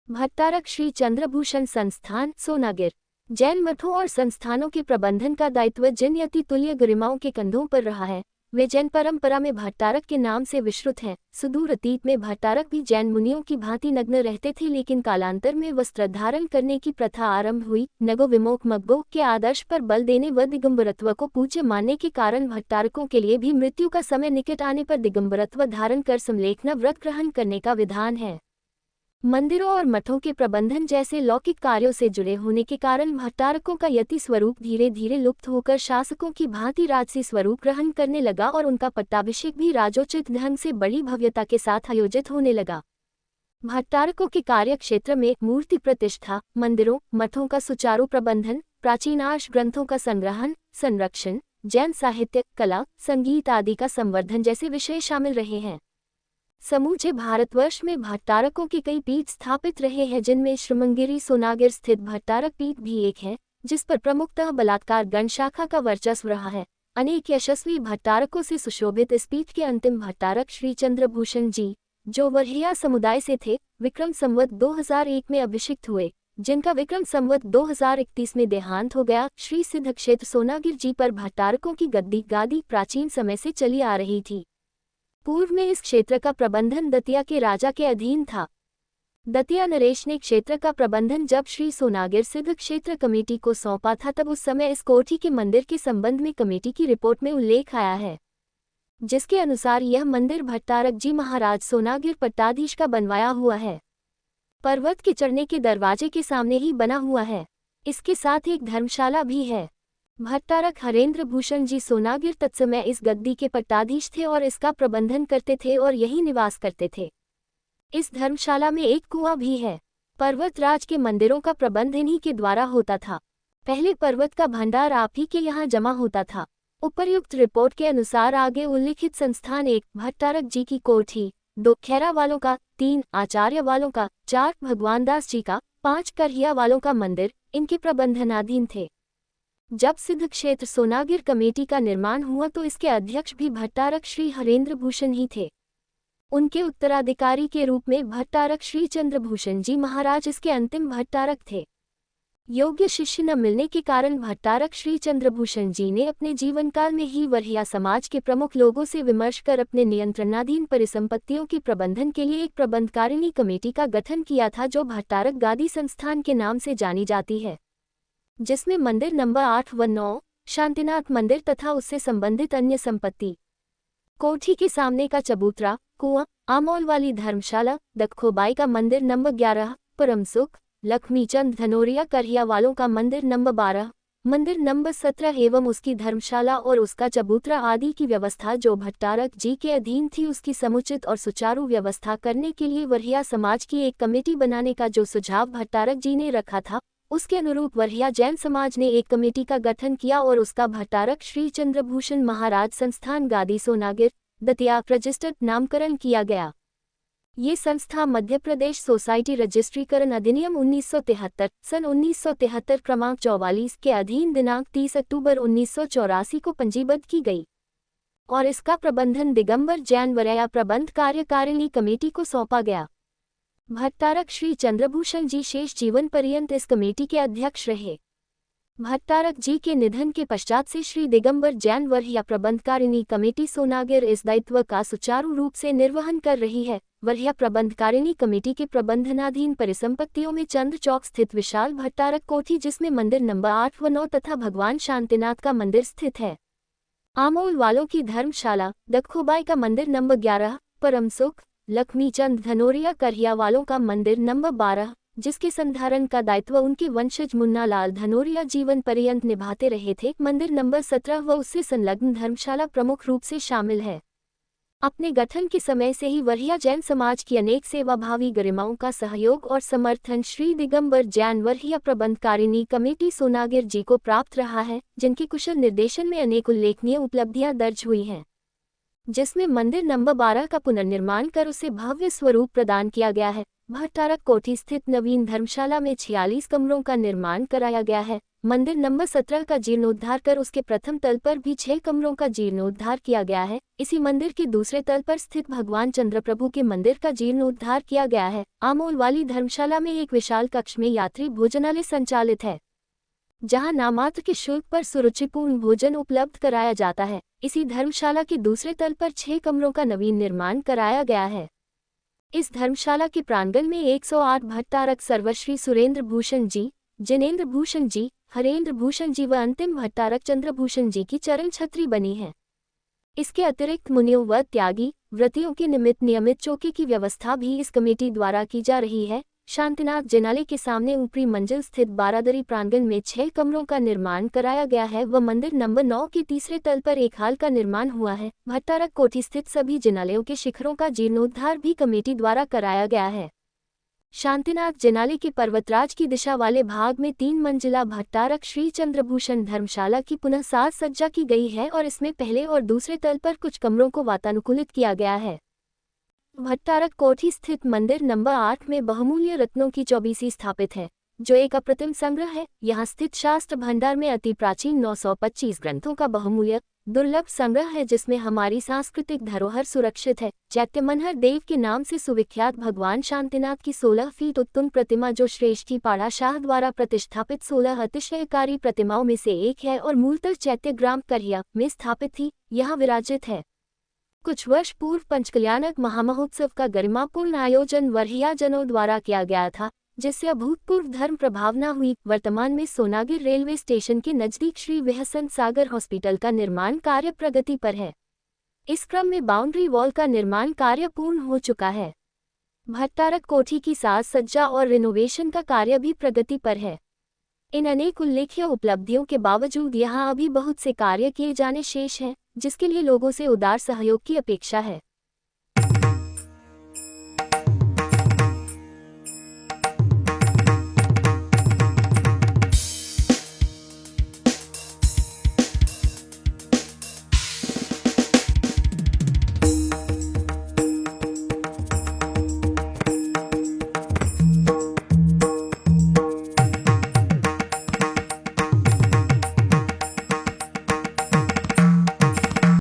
भट्टारक श्री चंद्रभूषण संस्थान सोनागिर। जैन मठों और संस्थानों के प्रबंधन का दायित्व जिन यति तुल्य गरिमाओं के कंधों पर रहा है, वे जैन परंपरा में भट्टारक के नाम से विश्रुत हैं। सुदूर अतीत में भट्टारक भी जैन मुनियों की भांति नग्न रहते थे, लेकिन कालांतर में वस्त्र धारण करने की प्रथा आरंभ हुई। नगो विमोक मग्गो के आदर्श पर बल देने व दिगंबरत्व को पूज्य मानने के कारण भट्टारकों के लिए भी मृत्यु का समय निकट आने पर दिगंबरत्व धारण कर समलेखना व्रत ग्रहण करने का विधान है। मंदिरों और मठों के प्रबंधन जैसे लौकिक कार्यों से जुड़े होने के कारण भट्टारकों का यति स्वरूप धीरे धीरे लुप्त होकर शासकों की भांति राजसी स्वरूप ग्रहण करने लगा और उनका पट्टाभिषेक भी राजोचित ढंग से बड़ी भव्यता के साथ आयोजित होने लगा। भट्टारकों के कार्य क्षेत्र में मूर्ति प्रतिष्ठा, मंदिरों मठों का सुचारू प्रबंधन, प्राचीन आर्ष ग्रंथों का संग्रहण संरक्षण, जैन साहित्य कला संगीत आदि का संवर्धन जैसे विषय शामिल रहे हैं। समूचे भारतवर्ष में भट्टारकों के कई पीठ स्थापित रहे हैं, जिनमें श्रमंगिरी सोनागिर स्थित भट्टारक पीठ भी एक है, जिस पर प्रमुखतः बलात्कार गण शाखा का वर्चस्व रहा है। अनेक यशस्वी भट्टारकों से सुशोभित इस पीठ के अंतिम भट्टारक श्री चंद्रभूषण जी, जो वरहिया समुदाय से थे, विक्रम संवत 2001 में अभिषिक्त हुए, जिनका विक्रम संवत 2031 में देहांत हो गया। श्री सिद्ध क्षेत्र सोनागिर जी पर भट्टारकों की गादी प्राचीन समय से चली आ रही थी। पूर्व में इस क्षेत्र का प्रबंधन दतिया के राजा के अधीन था। दतिया नरेश ने क्षेत्र का प्रबंधन जब श्री सोनागिर सिद्ध क्षेत्र कमेटी को सौंपा था, तब उस समय इस कोठी के मंदिर के संबंध में कमेटी की रिपोर्ट में उल्लेख आया है, जिसके अनुसार यह मंदिर भट्टारक जी महाराज सोनागिर पट्टाधीश का बनवाया हुआ है। पर्वत के चढ़ने के दरवाजे के सामने ही बना हुआ है। इसके साथ एक धर्मशाला भी है। भट्टारक हरेंद्र भूषण जी सोनागिर तत्समय इस गद्दी के पट्टाधीश थे और इसका प्रबंधन करते थे और यही निवास करते थे। इस धर्मशाला में एक कुआं भी है। पर्वतराज के मंदिरों का प्रबंध इन्हीं के द्वारा होता था। पहले पर्वत का भंडार आप ही के यहाँ जमा होता था। उपर्युक्त रिपोर्ट के अनुसार आगे उल्लिखित संस्थान 1 भट्टारक जी की कोठी, 2 खैरा वालों का, 3 आचार्य वालों का, 4 भगवान दास जी का, 5 करहिया वालों का मंदिर इनके प्रबंधनाधीन थे। जब सिद्ध क्षेत्र सोनागिर कमेटी का निर्माण हुआ तो इसके अध्यक्ष भी भट्टारक श्री हरेंद्र भूषण ही थे। उनके उत्तराधिकारी के रूप में भट्टारक श्री चंद्रभूषण जी महाराज इसके अंतिम भट्टारक थे। योग्य शिष्य न मिलने के कारण भट्टारक श्री चंद्रभूषण जी ने अपने जीवनकाल में ही वरहिया समाज के प्रमुख लोगों से विमर्श कर अपने नियंत्रणाधीन परिसंपत्तियों के प्रबंधन के लिए एक प्रबंधकारिणी कमेटी का गठन किया था, जो भट्टारक गादी संस्थान के नाम से जानी जाती है, जिसमें मंदिर नंबर 8 व 9, शांतिनाथ मंदिर तथा उससे संबंधित अन्य संपत्ति, कोठी के सामने का चबूतरा, कुआं, आमोल वाली धर्मशाला, दखोबाई का मंदिर नंबर 11, परमसुख, लक्ष्मीचंद धनोरिया करहिया वालों का मंदिर नंबर 12, मंदिर नंबर 17 एवं उसकी धर्मशाला और उसका चबूतरा आदि की व्यवस्था जो भट्टारक जी के अधीन थी, उसकी समुचित और सुचारू व्यवस्था करने के लिए वरहिया समाज की एक कमेटी बनाने का जो सुझाव भट्टारक जी ने रखा था, उसके अनुरूप वरहिया जैन समाज ने एक कमेटी का गठन किया और उसका भट्टारक श्री चंद्रभूषण महाराज संस्थान गादी सोनागिर दतिया रजिस्टर्ड नामकरण किया गया। ये संस्था मध्य प्रदेश सोसाइटी रजिस्ट्रीकरण अधिनियम 1973 सन 1973 क्रमांक 44 के अधीन दिनांक 30 अक्टूबर 1984 को पंजीबद्ध की गई और इसका प्रबंधन दिगंबर जैन वरया प्रबंध कार्यकारिणी कमेटी को सौंपा गया। भट्टारक श्री चंद्रभूषण जी शेष जीवन पर्यंत इस कमेटी के अध्यक्ष रहे। भट्टारक जी के निधन के पश्चात से श्री दिगंबर जैन वरहिया प्रबंधकारिणी कमेटी सोनागिर इस दायित्व का सुचारू रूप से निर्वहन कर रही है। वरहिया प्रबंधकारिणी कमेटी के प्रबंधनाधीन परिसंपत्तियों में चंद्र चौक स्थित विशाल भट्टारक कोठी, जिसमें मंदिर नंबर 8 व 9 तथा भगवान शांतिनाथ का मंदिर स्थित है, आमोल वालों की धर्मशाला, दखोबाई का मंदिर नंबर 11, परमसुख, लक्ष्मीचंद धनोरिया करहिया वालों का मंदिर नंबर 12, जिसके संधारण का दायित्व उनके वंशज मुन्ना लाल धनोरिया जीवन पर्यंत निभाते रहे थे, मंदिर नंबर 17 व उससे संलग्न धर्मशाला प्रमुख रूप से शामिल है। अपने गठन के समय से ही वरहिया जैन समाज की अनेक सेवाभावी गरिमाओं का सहयोग और समर्थन श्री दिगंबर जैन वरहिया प्रबंधकारिणी कमेटी सोनागिर जी को प्राप्त रहा है, जिनके कुशल निर्देशन में अनेक उल्लेखनीय उपलब्धियां दर्ज हुई हैं, जिसमें मंदिर नंबर 12 का पुनर्निर्माण कर उसे भव्य स्वरूप प्रदान किया गया है। भट्टारक कोठी स्थित नवीन धर्मशाला में 46 कमरों का निर्माण कराया गया है। मंदिर नंबर 17 का जीर्णोद्धार कर उसके प्रथम तल पर भी 6 कमरों का जीर्णोद्धार किया गया है। इसी मंदिर के दूसरे तल पर स्थित भगवान चंद्रप्रभु के मंदिर का जीर्णोद्धार किया गया है। आमोल वाली धर्मशाला में एक विशाल कक्ष में यात्री भोजनालय संचालित है, जहां नामात्र के शुल्क पर सुरुचिपूर्ण भोजन उपलब्ध कराया जाता है। इसी धर्मशाला के दूसरे तल पर 6 कमरों का नवीन निर्माण कराया गया है। इस धर्मशाला के प्रांगण में 108 भट्टारक सर्वश्री सुरेंद्र भूषण जी, जिनेंद्र भूषण जी, हरेंद्र भूषण जी व अंतिम भट्टारक चंद्रभूषण जी की चरण छत्री बनी है। इसके अतिरिक्त मुनियों व त्यागी व्रतियों के निमित्त नियमित चौकी की व्यवस्था भी इस कमेटी द्वारा की जा रही है। शांतिनाथ जिनालय के सामने ऊपरी मंजिल स्थित बारादरी प्रांगण में 6 कमरों का निर्माण कराया गया है व मंदिर नंबर 9 के तीसरे तल पर एक हाल का निर्माण हुआ है। भट्टारक कोठी स्थित सभी जिनालयों के शिखरों का जीर्णोद्धार भी कमेटी द्वारा कराया गया है। शांतिनाथ जिनालय के पर्वतराज की दिशा वाले भाग में 3 मंजिला भट्टारक श्री चंद्रभूषण धर्मशाला की पुनः साज सज्जा की गई है और इसमें पहले और दूसरे तल पर कुछ कमरों को वातानुकूलित किया गया है। भट्टारक कोठी स्थित मंदिर नंबर 8 में बहुमूल्य रत्नों की चौबीसी स्थापित है, जो एक अप्रतिम संग्रह है। यहाँ स्थित शास्त्र भंडार में अति प्राचीन 925 ग्रंथों का बहुमूल्य दुर्लभ संग्रह है, जिसमें हमारी सांस्कृतिक धरोहर सुरक्षित है। चैत्य मनहर देव के नाम से सुविख्यात भगवान शांतिनाथ की 16 फीट उत्तुंग प्रतिमा, जो श्रेष्ठी पाड़ा शाह द्वारा प्रतिष्ठापित 16 अतिशयकारी प्रतिमाओं में से एक है और मूलतः चैत्य ग्राम करहिया में स्थापित थी, यहाँ विराजित है। कुछ वर्ष पूर्व पंचकल्याणक महामहोत्सव का गरिमापूर्ण आयोजन वरहियाजनों द्वारा किया गया था, जिससे अभूतपूर्व धर्म प्रभावना हुई। वर्तमान में सोनागिर रेलवे स्टेशन के नजदीक श्री विहसन सागर हॉस्पिटल का निर्माण कार्य प्रगति पर है। इस क्रम में बाउंड्री वॉल का निर्माण कार्य पूर्ण हो चुका है। भट्टारक कोठी की साज सज्जा और रिनोवेशन का कार्य भी प्रगति पर है। इन अनेक उल्लेख्य उपलब्धियों के बावजूद यहाँ अभी बहुत से कार्य किए जाने शेष हैं, जिसके लिए लोगों से उदार सहयोग की अपेक्षा है।